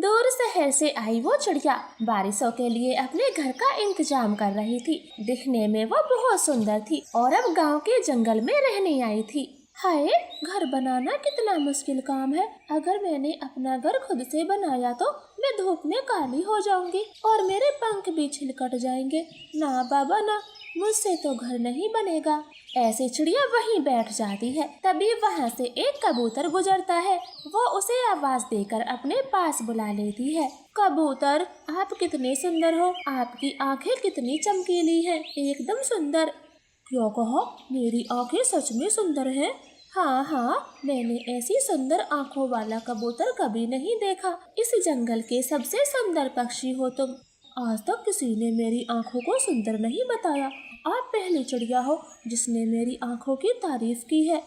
दूर शहर से आई वो चिड़िया बारिशों के लिए अपने घर का इंतजाम कर रही थी। दिखने में वो बहुत सुंदर थी और अब गांव के जंगल में रहने आई थी। हाय, घर बनाना कितना मुश्किल काम है। अगर मैंने अपना घर खुद से बनाया तो मैं धूप में काली हो जाऊंगी और मेरे पंख भी छिलकट जाएंगे। ना बाबा ना, मुझसे तो घर नहीं बनेगा। ऐसे चिड़िया वहीं बैठ जाती है। तभी वहाँ से एक कबूतर गुजरता है। वो उसे आवाज देकर अपने पास बुला लेती है। कबूतर, आप कितने सुंदर हो। आपकी आंखें कितनी चमकीली हैं, एकदम सुंदर। क्या कहा? मेरी आंखें सच में सुंदर हैं? हाँ हाँ, मैंने ऐसी सुंदर आंखों वाला कबूतर कभी नहीं देखा। इस जंगल के सबसे सुंदर पक्षी हो तुम। आज तक किसी ने मेरी आंखों को सुंदर नहीं बताया। आप पहली चिड़िया हो जिसने मेरी आंखों की तारीफ की है।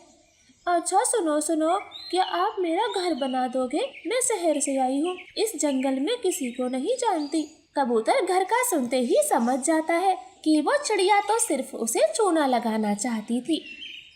अच्छा सुनो सुनो, क्या आप मेरा घर बना दोगे? मैं शहर से आई हूँ, इस जंगल में किसी को नहीं जानती। कबूतर घर का सुनते ही समझ जाता है कि वो चिड़िया तो सिर्फ उसे चूना लगाना चाहती थी।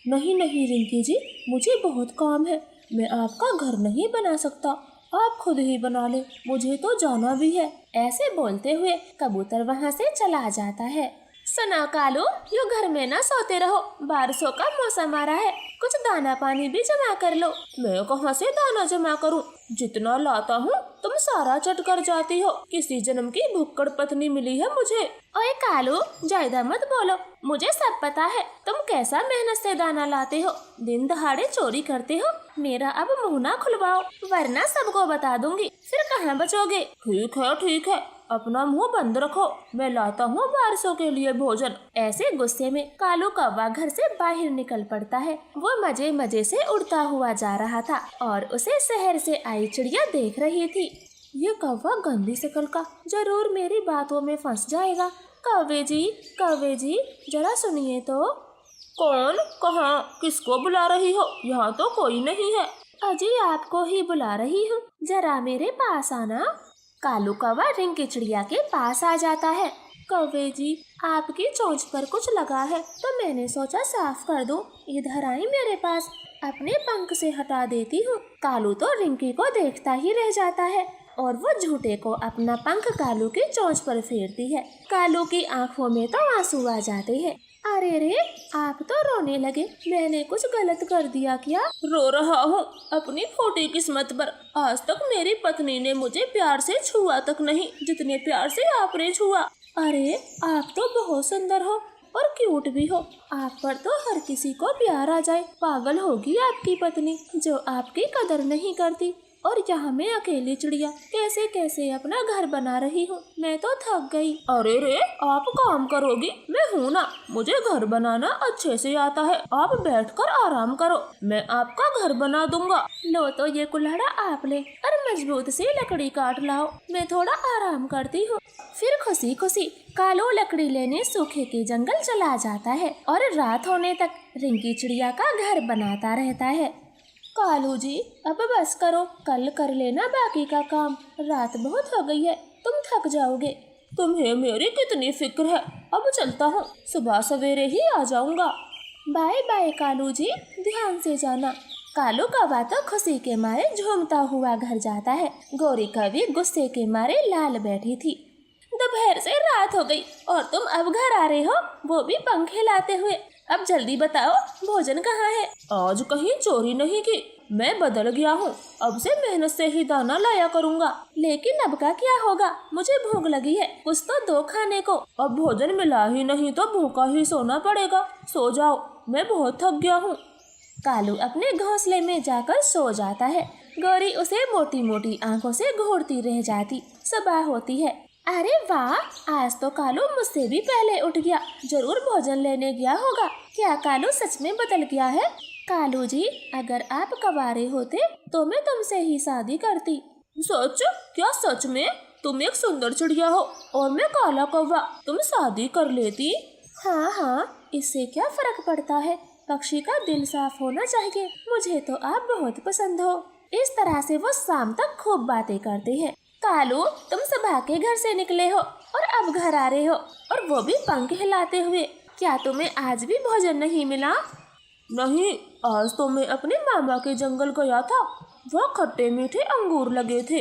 नहीं नहीं रिंकी जी, मुझे बहुत काम है, मैं आपका घर नहीं बना सकता। आप खुद ही बना ले, मुझे तो जाना भी है। ऐसे बोलते हुए कबूतर वहाँ से चला जाता है। सुना कालू, यूँ घर में ना सोते रहो, बारिशों का मौसम आ रहा है, कुछ दाना पानी भी जमा कर लो। मैं कहाँ से दाना जमा करूँ? जितना लाता हूँ तुम सारा चट कर जाती हो। किसी जन्म की भुक्कड़ पत्नी मिली है मुझे। ओए कालू, ज्यादा मत बोलो, मुझे सब पता है तुम कैसा मेहनत से दाना लाते हो, दिन दहाड़े चोरी करते हो। मेरा अब मुँह ना खुलवाओ, वरना सबको बता दूंगी, फिर कहाँ बचोगे। ठीक है, अपना मुंह बंद रखो, मैं लाता हूँ बारिशों के लिए भोजन। ऐसे गुस्से में कालू कौवा घर से बाहर निकल पड़ता है। वो मजे मजे से उड़ता हुआ जा रहा था और उसे शहर से आई चिड़िया देख रही थी। ये कौवा गंदी शक्ल का जरूर मेरी बातों में फंस जाएगा। कौवे जी, जरा सुनिए तो। कौन? कहाँ? किसको बुला रही हो? यहाँ तो कोई नहीं है। अजी आपको ही बुला रही हूँ, जरा मेरे पास आना। कालू कौवा रिंकी चिड़िया के पास आ जाता है। कौवे जी, आपकी चोंच पर कुछ लगा है तो मैंने सोचा साफ कर दूं। इधर आई मेरे पास, अपने पंख से हटा देती हूँ। कालू तो रिंकी को देखता ही रह जाता है और वो झूठे को अपना पंख कालू की चोंच पर फेरती है। कालू की आंखों में तो आंसू आ जाते हैं। अरे रे, आप तो रोने लगे, मैंने कुछ गलत कर दिया क्या? रो रहा हूँ अपनी खोटी किस्मत पर। आज तक मेरी पत्नी ने मुझे प्यार से छुआ तक नहीं, जितने प्यार से आपने छुआ। अरे, आप तो बहुत सुंदर हो और क्यूट भी हो, आप पर तो हर किसी को प्यार आ जाए। पागल होगी आपकी पत्नी जो आपकी कदर नहीं करती। और यहाँ मैं अकेली चिड़िया कैसे कैसे अपना घर बना रही हूँ, मैं तो थक गई। अरे रे, आप काम करोगी? मैं हूँ ना, मुझे घर बनाना अच्छे से आता है। आप बैठकर आराम करो, मैं आपका घर बना दूंगा। लो तो ये कुल्हाड़ा आप ले और मजबूत सी लकड़ी काट लाओ, मैं थोड़ा आराम करती हूँ। फिर खुशी खुशी कालू लकड़ी लेने सूखे के जंगल चला जाता है और रात होने तक रिंकी चिड़िया का घर बनाता रहता है। कालू जी, अब बस करो, कल कर लेना बाकी का काम, रात बहुत हो गई है, तुम थक जाओगे। तुम्हें मेरी कितनी फिक्र है, अब चलता हूँ, सुबह सवेरे ही आ जाऊंगा। बाय बाय कालू जी, ध्यान से जाना। कालू कौवा तो खुशी के मारे झूमता हुआ घर जाता है। गौरी कभी गुस्से के मारे लाल बैठी थी। दोपहर से रात हो गई और तुम अब घर आ रहे हो, वो भी पंख हिलाते हुए। अब जल्दी बताओ, भोजन कहाँ है? आज कहीं चोरी नहीं की, मैं बदल गया हूँ, अब से मेहनत से ही दाना लाया करूँगा। लेकिन अब का क्या होगा, मुझे भूख लगी है, कुछ तो दो खाने को। अब भोजन मिला ही नहीं तो भूखा ही सोना पड़ेगा। सो जाओ, मैं बहुत थक गया हूँ। कालू अपने घोंसले में जाकर सो जाता है। गौरी उसे मोटी मोटी आंखों से घूरती रह जाती। सुबह होती है। अरे वाह, आज तो कालू मुझसे भी पहले उठ गया, जरूर भोजन लेने गया होगा। क्या कालू सच में बदल गया है? कालू जी, अगर आप कवारे होते तो मैं तुमसे ही शादी करती। सच? क्या सच में? तुम एक सुंदर चिड़िया हो और मैं काला कौवा, तुम शादी कर लेती? हाँ, इससे क्या फर्क पड़ता है, पक्षी का दिल साफ होना चाहिए। मुझे तो आप बहुत पसंद हो। इस तरह से वो शाम तक खूब बातें करते हैं। कालू, तुम सुबह के घर से निकले हो और अब घर आ रहे हो, और वो भी पंख हिलाते हुए। क्या तुम्हें आज भी भोजन नहीं मिला? नहीं, आज तो मैं अपने मामा के जंगल गया था, वहाँ खट्टे मीठे अंगूर लगे थे।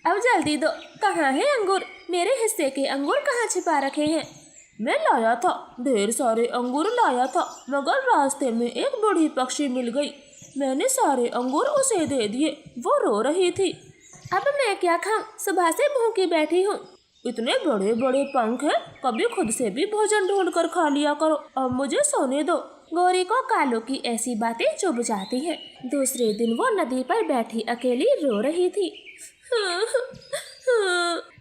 अब जल्दी दो, कहाँ है अंगूर? मेरे हिस्से के अंगूर कहाँ छिपा रखे हैं? मैं लाया था, ढेर सारे अंगूर लाया था, मगर रास्ते में एक बूढ़ी पक्षी मिल गई। मैंने सारे अंगूर उसे दे दिए, वो रो रही थी। अब मैं क्या खाऊं? सुबह से भूखी बैठी हूँ। इतने बड़े बड़े पंख हैं, कभी खुद से भी भोजन ढूंढ कर खा लिया करो। अब मुझे सोने दो। गौरी को कालू की ऐसी बातें चुभ जाती हैं। दूसरे दिन वो नदी पर बैठी अकेली रो रही थी।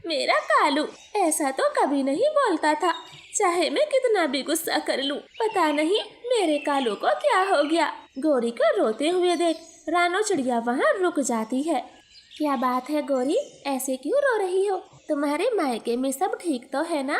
मेरा कालू ऐसा तो कभी नहीं बोलता था। चाहे मैं कितना भी गुस्सा कर लूं, पता नहीं मेरे कालू को क्या हो गया। गौरी को रोते हुए देख रानो चिड़िया वहाँ रुक जाती है। क्या बात है गौरी, ऐसे क्यों रो रही हो? तुम्हारे मायके में सब ठीक तो है ना?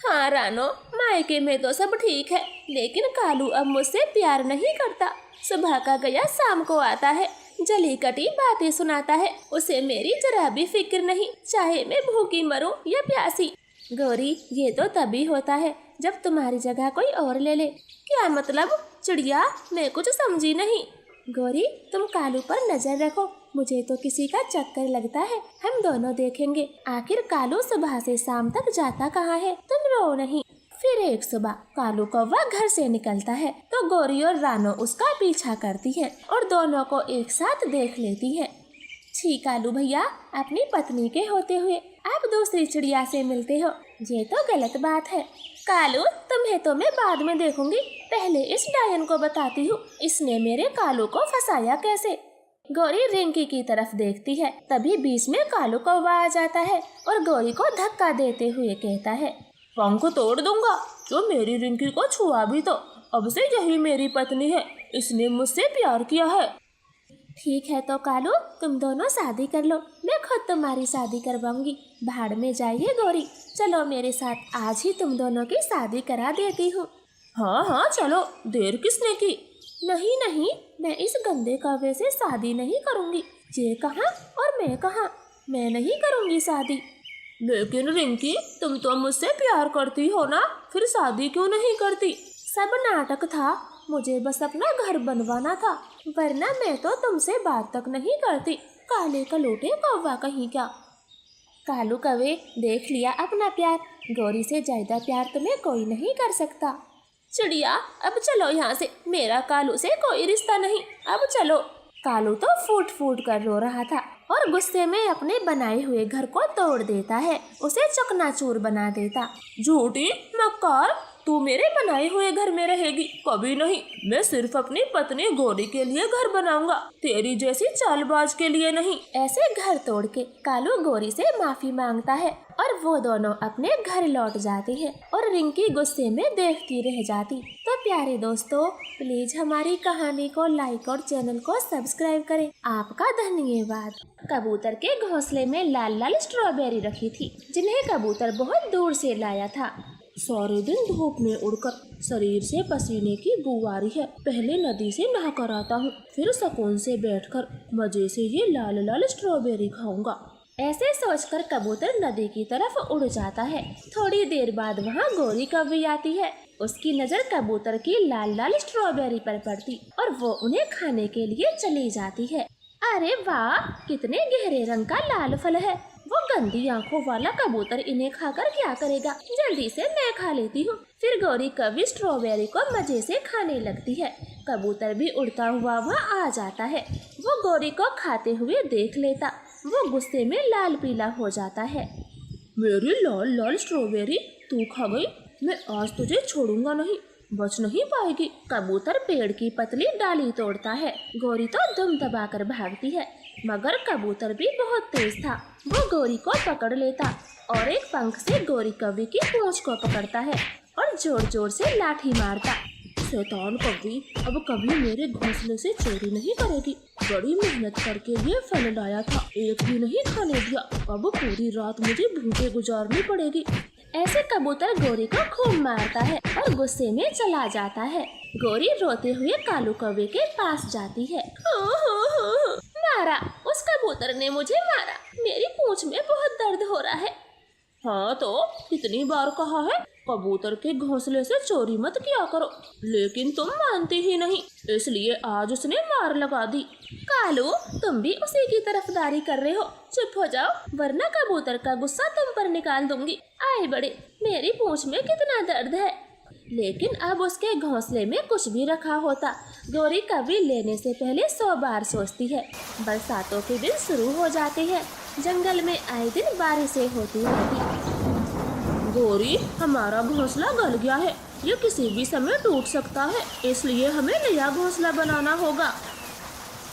हाँ रानो, मायके में तो सब ठीक है, लेकिन कालू अब मुझसे प्यार नहीं करता। सुबह का गया शाम को आता है, जली कटी बातें सुनाता है। उसे मेरी जरा भी फिक्र नहीं, चाहे मैं भूखी मरूं या प्यासी। गौरी, ये तो तभी होता है जब तुम्हारी जगह कोई और ले ले। क्या मतलब? चिड़िया, मैं कुछ समझी नहीं। गौरी, तुम कालू पर नजर रखो, मुझे तो किसी का चक्कर लगता है। हम दोनों देखेंगे आखिर कालू सुबह से शाम तक जाता कहाँ है। तुम रो नहीं। फिर एक सुबह कालू कौवा घर से निकलता है तो गौरी और रानो उसका पीछा करती है और दोनों को एक साथ देख लेती है। छी कालू भैया, अपनी पत्नी के होते हुए आप दूसरी चिड़िया से मिलते हो, ये तो गलत बात है। कालू, तुम्हें तो मैं बाद में देखूंगी, पहले इस डायन को बताती हूँ इसने मेरे कालू को फंसाया कैसे। गौरी रिंकी की तरफ देखती है, तभी बीच में कालू कौवा आ जाता है और गौरी को धक्का देते हुए कहता है, पंख तोड़ दूंगा जो मेरी रिंकी को छुआ भी तो। अब से यही मेरी पत्नी है, इसने मुझसे प्यार किया है। ठीक है तो कालू, तुम दोनों शादी कर लो, मैं खुद तुम्हारी शादी करवाऊंगी। भाड़ में जाइए गौरी, चलो मेरे साथ, आज ही तुम दोनों की शादी करा देती हूँ। हाँ हाँ चलो, देर किसने की? नहीं नहीं, मैं इस गंदे कौवे से शादी नहीं करूँगी। ये कहाँ और मैं कहाँ, मैं नहीं करूँगी शादी। लेकिन रिंकी, तुम तो मुझसे प्यार करती हो ना, फिर शादी क्यों नहीं करती? सब नाटक था, मुझे बस अपना घर बनवाना था, वरना मैं तो तुमसे बात तक नहीं करती। काले कलोटे कौवा कहीं क्या। कालू कौवे, देख लिया अपना प्यार, गौरी से ज्यादा प्यार तुम्हें कोई नहीं कर सकता। चिड़िया, अब चलो यहाँ से, मेरा कालू से कोई रिश्ता नहीं, अब चलो। कालू तो फूट फूट कर रो रहा था और गुस्से में अपने बनाए हुए घर को तोड़ देता है, उसे चकनाचूर बना देता। झूठी मक्कार, तू मेरे बनाए हुए घर में रहेगी? कभी नहीं, मैं सिर्फ अपनी पत्नी गौरी के लिए घर बनाऊंगा, तेरी जैसी चालबाज के लिए नहीं। ऐसे घर तोड़ के कालू गौरी से माफी मांगता है और वो दोनों अपने घर लौट जाते हैं और रिंकी गुस्से में देखती रह जाती। तो प्यारे दोस्तों, प्लीज हमारी कहानी को लाइक और चैनल को सब्सक्राइब करें। आपका धन्यवाद। कबूतर के घोंसले में लाल लाल स्ट्रॉबेरी रखी थी, जिन्हें कबूतर बहुत दूर से लाया था। सारे दिन धूप में उड़कर शरीर से पसीने की बू आ रही है, पहले नदी से नहा कर आता हूँ, फिर सुकून से बैठकर मजे से ये लाल लाल स्ट्रॉबेरी खाऊंगा। ऐसे सोचकर कबूतर नदी की तरफ उड़ जाता है। थोड़ी देर बाद वहाँ गौरी कौवी आती है। उसकी नजर कबूतर की लाल लाल स्ट्रॉबेरी पर पड़ती और वो उन्हें खाने के लिए चली जाती है। अरे वाह, कितने गहरे रंग का लाल फल है। वो गंदी आंखों वाला कबूतर इन्हें खाकर क्या करेगा, जल्दी से मैं खा लेती हूँ। फिर गौरी कौवी स्ट्रॉबेरी को मजे से खाने लगती है। कबूतर भी उड़ता हुआ वहाँ आ जाता है। वो गौरी को खाते हुए देख लेता, वो गुस्से में लाल पीला हो जाता है। मेरी लाल लाल स्ट्रॉबेरी तू खा गई, मैं आज तुझे छोड़ूंगा नहीं, बच नहीं पाएगी। कबूतर पेड़ की पतली डाली तोड़ता है। गौरी तो दुम दबाकर भागती है, मगर कबूतर भी बहुत तेज था। वो गौरी को पकड़ लेता और एक पंख से गौरी कौवी की पूंछ को पकड़ता है और जोर जोर से लाठी मारता। शैतान कौवी, अब कभी मेरे घोंसले से चोरी नहीं करेगी। बड़ी मेहनत करके ये फल लाया था, एक भी नहीं खाने दिया। अब पूरी रात मुझे भूखे गुजारनी पड़ेगी। ऐसे कबूतर गौरी को खूब मारता है और गुस्से में चला जाता है। गौरी रोते हुए कालू कौवे के पास जाती है। मारा, उस कबूतर ने मुझे मारा, मेरी पूंछ में बहुत दर्द हो रहा है। हाँ तो कितनी बार कहा है, कबूतर के घोंसले से चोरी मत किया करो, लेकिन तुम मानती ही नहीं, इसलिए आज उसने मार लगा दी। कालू, तुम भी उसी की तरफदारी कर रहे हो। चुप हो जाओ, वरना कबूतर का गुस्सा तुम पर निकाल दूंगी। आए बड़े, मेरी पूंछ में कितना दर्द है। लेकिन अब उसके घोंसले में कुछ भी रखा होता, गौरी कभी लेने से पहले 100 बार सोचती है। बरसातों के दिन शुरू हो जाते हैं, जंगल में आए दिन बारिशें होती रहती। गौरी, हमारा घोंसला गल गया है, ये किसी भी समय टूट सकता है, इसलिए हमें नया घोंसला बनाना होगा।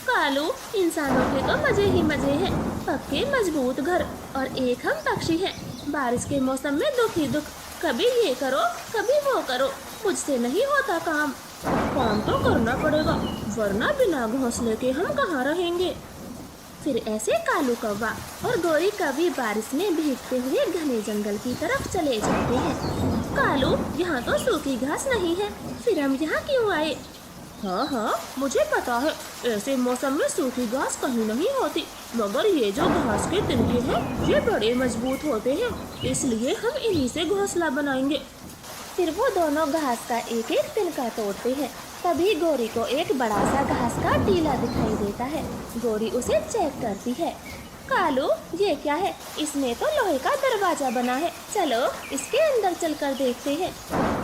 कालू, इंसानों के तो मजे ही मजे हैं, पक्के मजबूत घर, और एक हम पक्षी हैं। बारिश के मौसम में दुख ही दुख, कभी ये करो कभी वो करो, मुझसे नहीं होता काम। काम तो करना पड़ेगा, वरना बिना घोंसले के हम कहाँ रहेंगे। फिर ऐसे कालू कौवा और गौरी कभी बारिश में भीगते हुए घने जंगल की तरफ चले जाते हैं। कालू, यहाँ तो सूखी घास नहीं है, फिर हम यहाँ क्यों आए? हाँ, मुझे पता है, ऐसे मौसम में सूखी घास कहीं नहीं होती, मगर ये जो घास के तिनके हैं ये बड़े मजबूत होते हैं, इसलिए हम इन्हीं से घोंसला बनाएंगे। फिर वो दोनों घास का एक एक तिनका तोड़ते हैं। तभी गौरी को एक बड़ा सा घास का टीला दिखाई देता है। गौरी उसे चेक करती है। कालू, ये क्या है? इसमें तो लोहे का दरवाजा बना है, चलो इसके अंदर चलकर देखते हैं।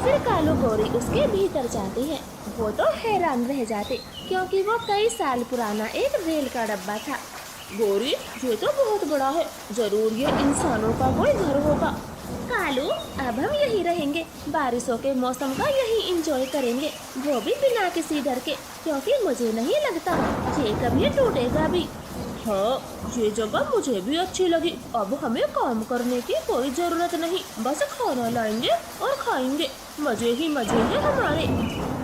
फिर कालू गौरी उसके भीतर जाते हैं। वो तो हैरान रह जाते, क्योंकि वो कई साल पुराना एक रेल का डब्बा था। गौरी, ये तो बहुत बड़ा है, जरूर ये इंसानों का कोई घर होगा। कालू, अब हम यही रहेंगे, बारिशों के मौसम का यही एंजॉय करेंगे, वो भी बिना किसी डर के, क्योंकि मुझे नहीं लगता ये कभी टूटेगा भी। हाँ, ये जगह मुझे भी अच्छी लगी। अब हमें काम करने की कोई जरूरत नहीं, बस खाना लाएंगे और खाएंगे, मजे ही मजे हैं हमारे।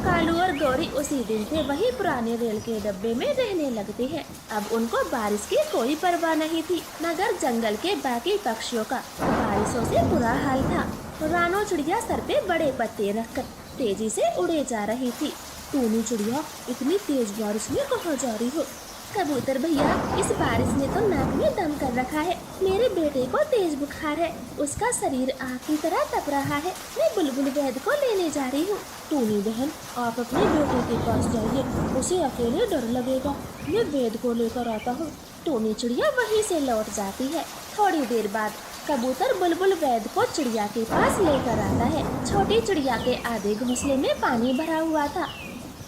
कालू और गौरी उसी दिन से वही पुराने रेल के डब्बे में रहने लगते हैं। अब उनको बारिश की कोई परवाह नहीं थी, मगर जंगल के बाकी पक्षियों का बारिशों से बुरा हाल था। रानो चिड़िया सर पे बड़े पत्ते रखकर तेजी से उड़े जा रही थी। टूनी चिड़िया, इतनी तेज बारिश में कहाँ जा रही हो? कबूतर भैया, इस बारिश ने तो नाक में दम कर रखा है। मेरे बेटे को तेज बुखार है, उसका शरीर आग की तरह तप रहा है। मैं बुलबुल वैद को लेने जा रही हूँ। टूनी बहन, आप अपने बेटे के पास जाइए, उसे अकेले डर लगेगा, मैं वेद को लेकर आता हूँ। टूनी चिड़िया वहीं से लौट जाती है। थोड़ी देर बाद कबूतर बुलबुल वैद को चिड़िया के पास लेकर आता है। छोटी चिड़िया के आधे घोंसले में पानी भरा हुआ था।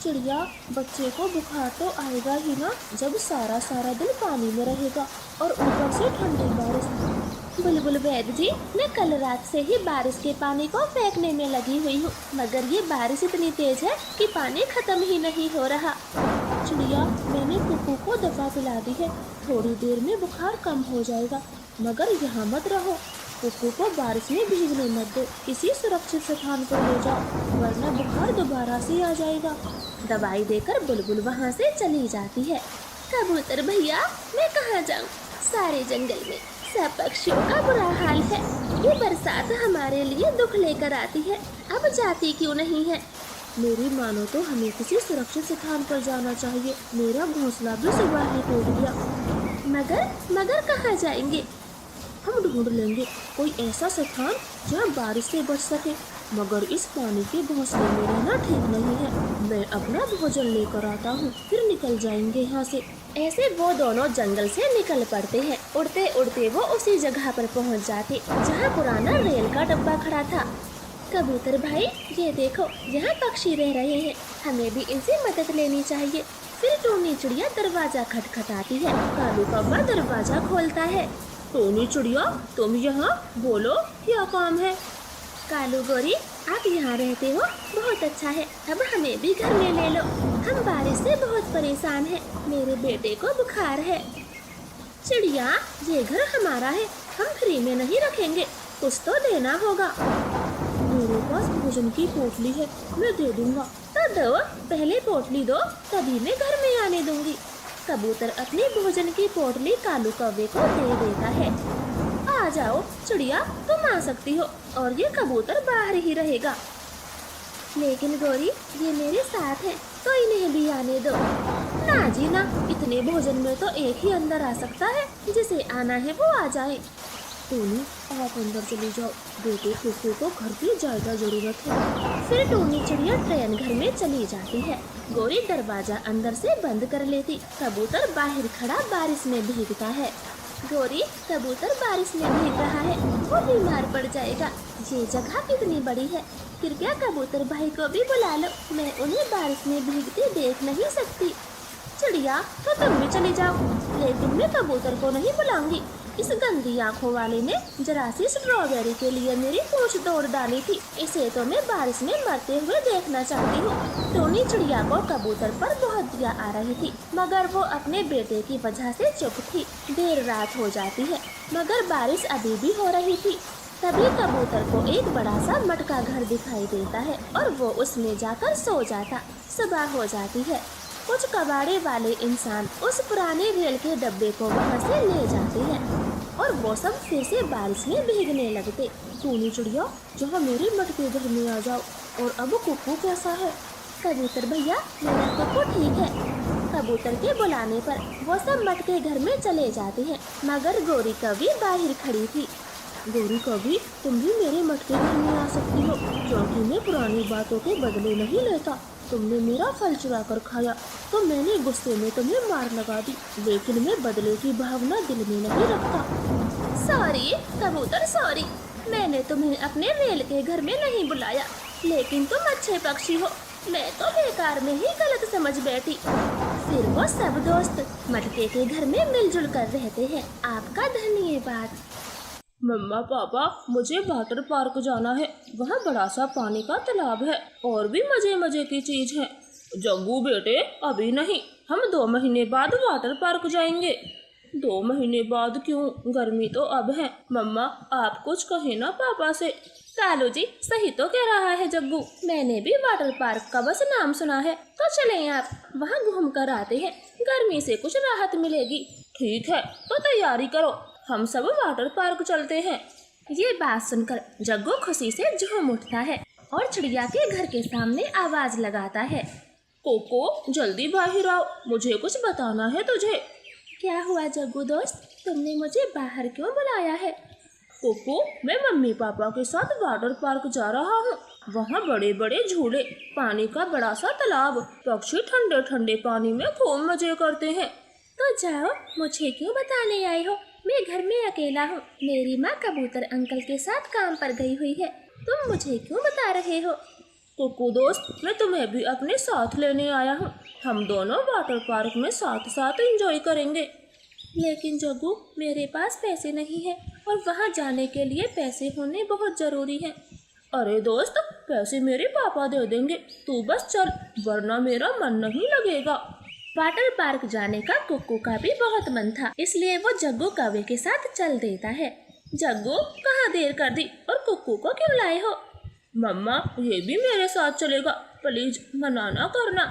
चिड़िया, बच्चे को बुखार तो आएगा ही ना, जब सारा दिन पानी में रहेगा और ऊपर से ठंडी बारिश। बुलबुल वैद जी, मैं कल रात से ही बारिश के पानी को फेंकने में लगी हुई हूँ, मगर ये बारिश इतनी तेज है कि पानी खत्म ही नहीं हो रहा। चिड़िया, मैंने कुकू को दवा पिला दी है, थोड़ी देर में बुखार कम हो जाएगा, मगर यहाँ मत रहो, कुकू को बारिश में भीगने मत दो, किसी सुरक्षित स्थान पर ले जाओ, वरना बुखार दोबारा से आ जाएगा। दवाई देकर बुलबुल वहाँ से चली जाती है। कबूतर भैया, मैं कहाँ जाऊँ? सारे जंगल में सब पक्षियों का बुरा हाल है। ये बरसात हमारे लिए दुख लेकर आती है, अब जाती क्यों नहीं है? मेरी मानो तो हमें किसी सुरक्षित स्थान पर जाना चाहिए, मेरा घोंसला भी सुबह ही टूट गया। मगर कहाँ जाएंगे? हम ढूंढ लेंगे कोई ऐसा स्थान जहाँ बारिश से बच सके, मगर इस पानी के घोंसले में रहना ठीक नहीं है। मैं अपना भोजन लेकर आता हूँ, फिर निकल जाएंगे यहाँ से। ऐसे वो दोनों जंगल से निकल पड़ते हैं। उड़ते उड़ते वो उसी जगह पर पहुँच जाते जहाँ पुराना रेल का डब्बा खड़ा था। कबूतर भाई, ये देखो, यहाँ पक्षी रह रहे हैं, हमें भी इनसे मदद लेनी चाहिए। फिर टूनी चिड़िया दरवाजा खटखटाती है। कालू कौवा दरवाजा खोलता है। टूनी चिड़िया, तुम यहाँ, बोलो क्या काम है? कालू गौरी, आप यहाँ रहते हो, बहुत अच्छा है, अब हमें भी घर में ले लो, हम बारिश से बहुत परेशान हैं, मेरे बेटे को बुखार है। चिड़िया, ये घर हमारा है, हम फ्री में नहीं रखेंगे, कुछ तो देना होगा। मेरे पास भोजन की पोटली है, मैं दे दूंगा। तो दो, पहले पोटली दो, तभी मैं घर में आने दूंगी। कबूतर अपनी भोजन की पोटली कालू कौवे को दे देता है। आ जाओ चिड़िया, तुम आ सकती हो, और ये कबूतर बाहर ही रहेगा। लेकिन गौरी, ये मेरे साथ है, तो इन्हें भी आने दो। ना जी ना, इतने भोजन में तो एक ही अंदर आ सकता है, जिसे आना है वो आ जाए। टोनी, आप अंदर चली जाओ, बेटे कुकू को घर की ज्यादा जरूरत है। फिर टोनी चिड़िया ट्रेन घर में चली जाती है। गोरी दरवाजा अंदर से बंद कर लेती। कबूतर बाहर खड़ा बारिश में भीगता है। गोरी, कबूतर बारिश में भीग रहा है, वो बीमार पड़ जाएगा। ये जगह कितनी बड़ी है, कृपया कबूतर भाई को भी बुला लो, मैं उन्हें बारिश में भीगते देख नहीं सकती। चिड़िया, तो तुम भी चली जाओ, लेकिन मैं कबूतर को नहीं बुलाऊंगी। इस गंदी आंखों वाले ने जरा सी स्ट्रॉबेरी के लिए मेरी पूंछ तोड़ डाली थी, इसे तो मैं बारिश में मरते हुए देखना चाहती हूँ। टोनी चिड़िया को कबूतर पर बहुत दया आ रही थी, मगर वो अपने बेटे की वजह से चुप थी। देर रात हो जाती है, मगर बारिश अभी भी हो रही थी। तभी कबूतर को एक बड़ा सा मटका घर दिखाई देता है और वो उसमें जाकर सो जाता। सुबह हो जाती है। कुछ कबाड़े वाले इंसान उस पुराने रेल के डब्बे को वहाँ से ले जाते हैं और वो सब फिर से बारिश में भीगने लगते। टोनी चिड़िया, जहाँ मेरे मटके घर में आ जाओ। और अब कुकू कैसा है? कबूतर भैया, मेरा कुकू ठीक है। कबूतर के बुलाने पर वो सब मटके घर में चले जाते हैं, मगर गोरी कभी बाहर खड़ी थी। गोरी कभी, तुम भी मेरे मटके घर में आ सकती हो, क्योंकि मैं पुरानी बातों के बदले नहीं लेता। तुमने मेरा फल चुरा कर खाया तो मैंने गुस्से में तुम्हें मार लगा दी, लेकिन मैं बदले की भावना दिल में नहीं रखता। सॉरी कबूतर, सॉरी। मैंने तुम्हें अपने रेल के घर में नहीं बुलाया, लेकिन तुम अच्छे पक्षी हो, मैं तो बेकार में ही गलत समझ बैठी। फिर वो सब दोस्त मटके के घर में मिलजुल कर रहते हैं। आपका धन्यवाद। मम्मा पापा, मुझे वाटर पार्क जाना है, वहाँ बड़ा सा पानी का तालाब है और भी मजे मजे की चीज है। जग्गू बेटे, अभी नहीं, हम 2 महीने बाद वाटर पार्क जाएंगे। 2 महीने बाद क्यों? गर्मी तो अब है। मम्मा, आप कुछ कहे ना पापा से। कालू जी सही तो कह रहा है जग्गू, मैंने भी वाटर पार्क का बस नाम सुना है। तो चलें आप, वहाँ घूम कर आते हैं, गर्मी से कुछ राहत मिलेगी। ठीक है, तो तैयारी करो, हम सब वाटर पार्क चलते हैं। ये बात सुनकर जग्गू खुशी से झूम उठता है और चिड़िया के घर के सामने आवाज लगाता है, कोको जल्दी बाहर आओ, मुझे कुछ बताना है तुझे। क्या हुआ जग्गू दोस्त, तुमने मुझे बाहर क्यों बुलाया है? कोको, मैं मम्मी पापा के साथ वाटर पार्क जा रहा हूँ। वहाँ बड़े बड़े झूले, पानी का बड़ा सा तालाब, पक्षी ठंडे ठंडे पानी में खूब मजे करते हैं। तो जाओ, मुझे क्यों बताने आए हो? मैं घर में अकेला हूँ, मेरी माँ कबूतर अंकल के साथ काम पर गई हुई है, तुम मुझे क्यों बता रहे हो? कुकू दोस्त, मैं तुम्हें भी अपने साथ लेने आया हूँ, हम दोनों वाटर पार्क में साथ साथ एंजॉय करेंगे। लेकिन जग्गू, मेरे पास पैसे नहीं है और वहाँ जाने के लिए पैसे होने बहुत जरूरी है। अरे दोस्त, पैसे मेरे पापा दे देंगे, तू बस चल, वरना मेरा मन नहीं लगेगा। वाटर पार्क जाने का कुक्कू का भी बहुत मन था, इसलिए वो जग्गू कौवे के साथ चल देता है। जग्गू, कहाँ देर कर दी और कुक्कू को क्यों लाए हो? मम्मा, ये भी मेरे साथ चलेगा, प्लीज मना ना करना।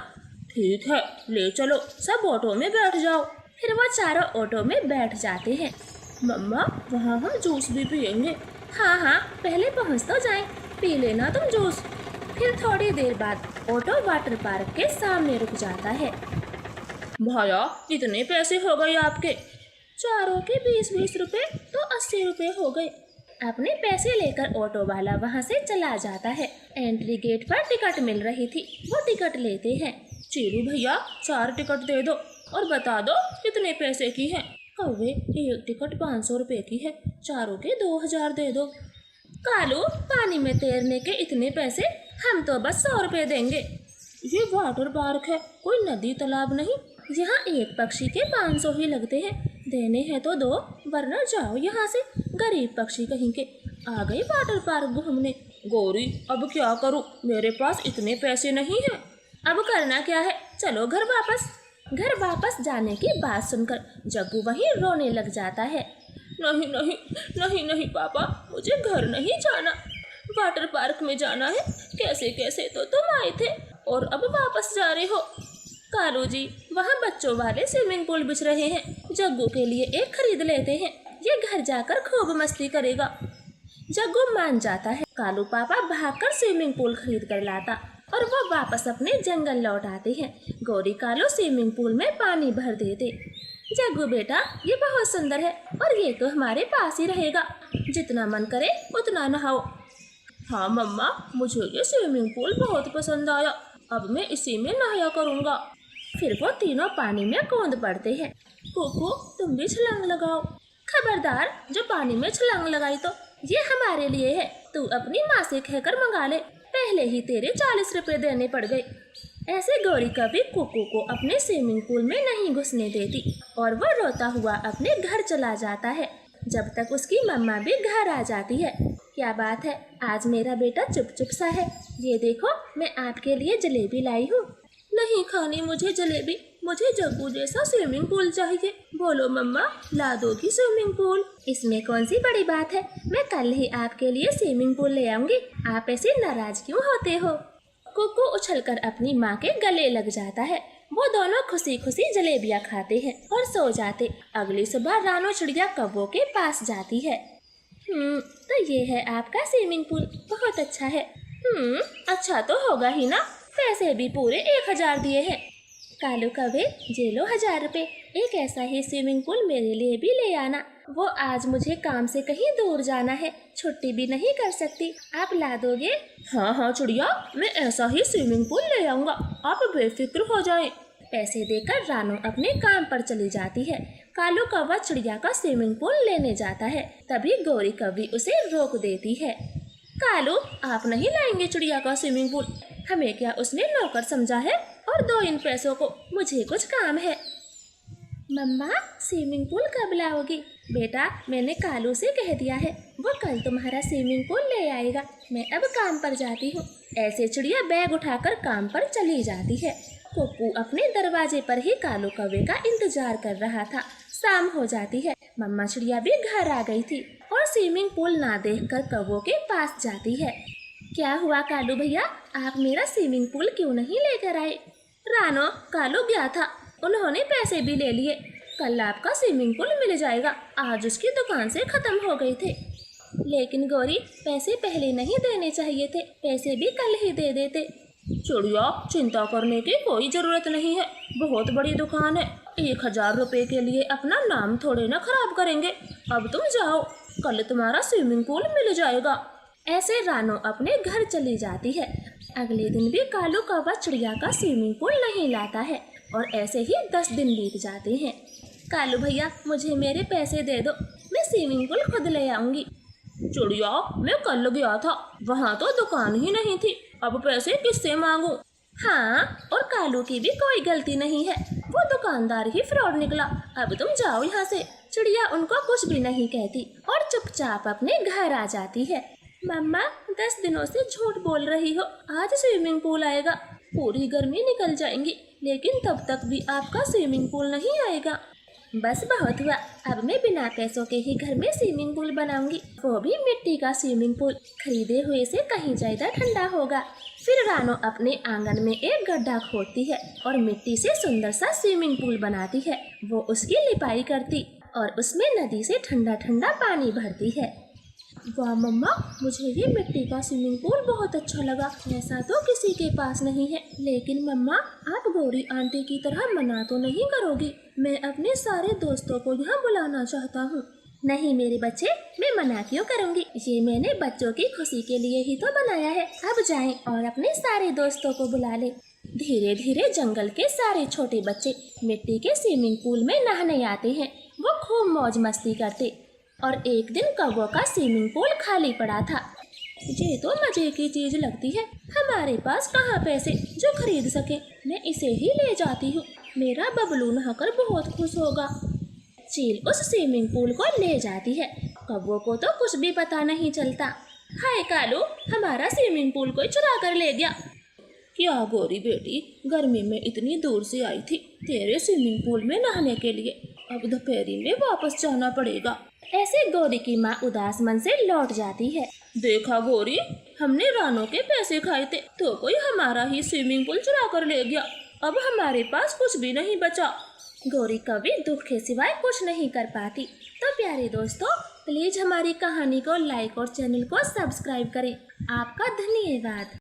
ठीक है, ले चलो, सब ऑटो में बैठ जाओ। फिर वो चारों ऑटो में बैठ जाते हैं। मम्मा, वहाँ हम जूस भी पियेंगे। हाँ हाँ, पहले पहुँच तो जाएं, पी लेना तुम जूस। फिर थोड़ी देर बाद ऑटो वाटर पार्क के सामने रुक जाता है। भैया, कितने पैसे हो गए आपके? चारों के 20-20 रुपए, तो 80 रुपए हो गए। अपने पैसे लेकर ऑटो वाला वहाँ से चला जाता है। एंट्री गेट पर टिकट मिल रही थी, वो टिकट लेते हैं। चीरू भैया, 4 टिकट दे दो और बता दो कितने पैसे की है। कौवे, एक टिकट 500 रुपए की है, चारों के 2000 दे दो। कालू, पानी में तैरने के इतने पैसे, हम तो बस 100 रुपए देंगे। ये वाटर पार्क है, कोई नदी तालाब नहीं। यहाँ एक पक्षी के 500 ही लगते हैं, देने हैं तो दो, वरना जाओ यहाँ से, गरीब पक्षी कहीं के। आ गए वाटर पार्क घूमने। गौरी, अब क्या करूँ, मेरे पास इतने पैसे नहीं हैं। अब करना क्या है, चलो घर वापस। घर वापस जाने की बात सुनकर जग्गू वहीं रोने लग जाता है। नहीं नहीं नहीं नहीं पापा, मुझे घर नहीं जाना, वाटर पार्क में जाना है। कैसे कैसे तो तुम आए थे और अब वापस जा रहे हो। कालू जी, वहाँ बच्चों वाले स्विमिंग पूल बिछ रहे हैं, जग्गू के लिए एक खरीद लेते हैं, ये घर जाकर खूब मस्ती करेगा। जग्गू मान जाता है। कालू पापा भागकर स्विमिंग पूल खरीद कर लाता और वो वापस अपने जंगल लौट आते हैं। गौरी कालू स्विमिंग पूल में पानी भर देते। जग्गू बेटा, ये बहुत सुंदर है और ये तो हमारे पास ही रहेगा, जितना मन करे उतना नहाओ। हाँ मम्मा, मुझे ये स्विमिंग पूल बहुत पसंद आया, अब मैं इसी में नहाया करूँगा। फिर वो तीनों पानी में कूद पड़ते हैं। कुकू, तुम भी छलांग लगाओ। खबरदार, जो पानी में छलांग लगाई तो ये हमारे लिए है, तू अपनी माँ से कहकर मंगा ले, पहले ही तेरे 40 रुपए देने पड़ गए। ऐसे गौरी कभी कुकू को अपने स्विमिंग पूल में नहीं घुसने देती और वो रोता हुआ अपने घर चला जाता है, जब तक उसकी मम्मा भी घर आ जाती है। क्या बात है, आज मेरा बेटा चुप चुप सा है। ये देखो, मैं आपके लिए जलेबी लाई हूँ। नहीं खानी मुझे जलेबी, मुझे जग्गू जैसा स्विमिंग पूल चाहिए। बोलो मम्मा, ला दोगी स्विमिंग पूल? इसमें कौन सी बड़ी बात है, मैं कल ही आपके लिए स्विमिंग पूल ले आऊंगी। आप ऐसे नाराज क्यों होते हो? कुकू उछलकर अपनी माँ के गले लग जाता है। वो दोनों खुशी खुशी जलेबियाँ खाते हैं और सो जाते। अगली सुबह रानो चिड़िया कौवों के पास जाती है। तो ये है आपका स्विमिंग पूल, बहुत अच्छा है। अच्छा तो होगा ही ना, पैसे भी पूरे 1000 दिए हैं। कालू कौवे, जे लो 1000 रुपए, एक ऐसा ही स्विमिंग पूल मेरे लिए भी ले आना। वो आज मुझे काम से कहीं दूर जाना है, छुट्टी भी नहीं कर सकती, आप ला दोगे? हाँ हाँ चिड़िया, मैं ऐसा ही स्विमिंग पूल ले आऊंगा, आप बेफिक्र हो जाएं। पैसे देकर रानो अपने काम पर चली जाती है। कालू कौवा चिड़िया का स्विमिंग पूल लेने जाता है, तभी गौरी कौवी उसे रोक देती है। कालू, आप नहीं लाएंगे चिड़िया का स्विमिंग पूल? हमें क्या उसने नौकर समझा है? और दो इन पैसों को, मुझे कुछ काम है। मम्मा, स्विमिंग पूल कब लाओगी? बेटा, मैंने कालू से कह दिया है, वो कल तुम्हारा स्विमिंग पूल ले आएगा। मैं अब काम पर जाती हूँ। ऐसे चिड़िया बैग उठाकर काम पर चली जाती है। कुकू अपने दरवाजे पर ही कालू कौवे का इंतजार कर रहा था। शाम हो जाती है। मम्मा चिड़िया भी घर आ गई थी और स्विमिंग पूल ना देखकर कौवों के पास जाती है। क्या हुआ कालू भैया, आप मेरा स्विमिंग पूल क्यों नहीं लेकर आए? रानो, कालू गया था, उन्होंने पैसे भी ले लिए। कल आपका स्विमिंग पूल मिल जाएगा, आज उसकी दुकान से खत्म हो गए थे। लेकिन गौरी, पैसे पहले नहीं देने चाहिए थे, पैसे भी कल ही दे देते। चिड़िया, चिंता करने की कोई जरूरत नहीं है, बहुत बड़ी दुकान है। 1000 रुपए के लिए अपना नाम थोड़े ना खराब करेंगे। अब तुम जाओ, कल तुम्हारा स्विमिंग पूल मिल जाएगा। ऐसे रानो अपने घर चली जाती है। अगले दिन भी कालू कौवा चिड़िया का स्विमिंग पूल नहीं लाता है और ऐसे ही 10 दिन बीत जाते हैं। कालू भैया, मुझे मेरे पैसे दे दो, मैं स्विमिंग पूल खुद ले आऊंगी। चिड़िया, मैं कल गया था, वहाँ तो दुकान ही नहीं थी, अब पैसे किससे मांगू? हाँ, और कालू की भी कोई गलती नहीं है, वो दुकानदार ही फ्रॉड निकला। अब तुम जाओ यहाँ से। चिड़िया उनको कुछ भी नहीं कहती और चुपचाप अपने घर आ जाती है। मम्मा, 10 दिनों से झूठ बोल रही हो, आज स्विमिंग पूल आएगा। पूरी गर्मी निकल जाएंगी, लेकिन तब तक भी आपका स्विमिंग पूल नहीं आएगा। बस बहुत हुआ, अब मैं बिना पैसों के ही घर में स्विमिंग पूल बनाऊंगी, वो भी मिट्टी का स्विमिंग पूल। खरीदे हुए से कहीं ज्यादा ठंडा होगा। फिर रानो अपने आंगन में एक गड्ढा खोदती है और मिट्टी से सुंदर सा स्विमिंग पूल बनाती है। वो उसकी लिपाई करती और उसमें नदी से ठंडा ठंडा पानी भरती है। वाह मम्मा, मुझे ये मिट्टी का स्विमिंग पूल बहुत अच्छा लगा, ऐसा तो किसी के पास नहीं है। लेकिन मम्मा, आप गौरी आंटी की तरह मना तो नहीं करोगी? मैं अपने सारे दोस्तों को यहाँ बुलाना चाहता हूँ। नहीं मेरे बच्चे, मैं मना क्यों करूँगी, ये मैंने बच्चों की खुशी के लिए ही तो बनाया है। अब जाएं और अपने सारे दोस्तों को बुला लें। धीरे धीरे जंगल के सारे छोटे बच्चे मिट्टी के स्विमिंग पूल में नहाने आते हैं। वो खूब मौज मस्ती करते और एक दिन कौवों का स्विमिंग पूल खाली पड़ा था। ये तो मजे की चीज लगती है, हमारे पास कहाँ पैसे जो खरीद सके। मैं इसे ही ले जाती हूँ, मेरा बबलू नहाकर बहुत खुश होगा। चील उस स्विमिंग पूल को ले जाती है। कौवों को तो कुछ भी पता नहीं चलता। हाय कालू, हमारा स्विमिंग पूल कोई चुरा कर ले गया। क्या गौरी बेटी, गर्मी में इतनी दूर से आई थी तेरे स्विमिंग पूल में नहाने के लिए, अब दोपहरी में वापस जाना पड़ेगा। ऐसे गौरी की माँ उदास मन से लौट जाती है। देखा गौरी, हमने रानो के पैसे खाए थे तो कोई हमारा ही स्विमिंग पूल चुरा कर ले गया, अब हमारे पास कुछ भी नहीं बचा। गौरी कभी दुख के सिवाय कुछ नहीं कर पाती। तो प्यारे दोस्तों, प्लीज हमारी कहानी को लाइक और चैनल को सब्सक्राइब करें। आपका धन्यवाद।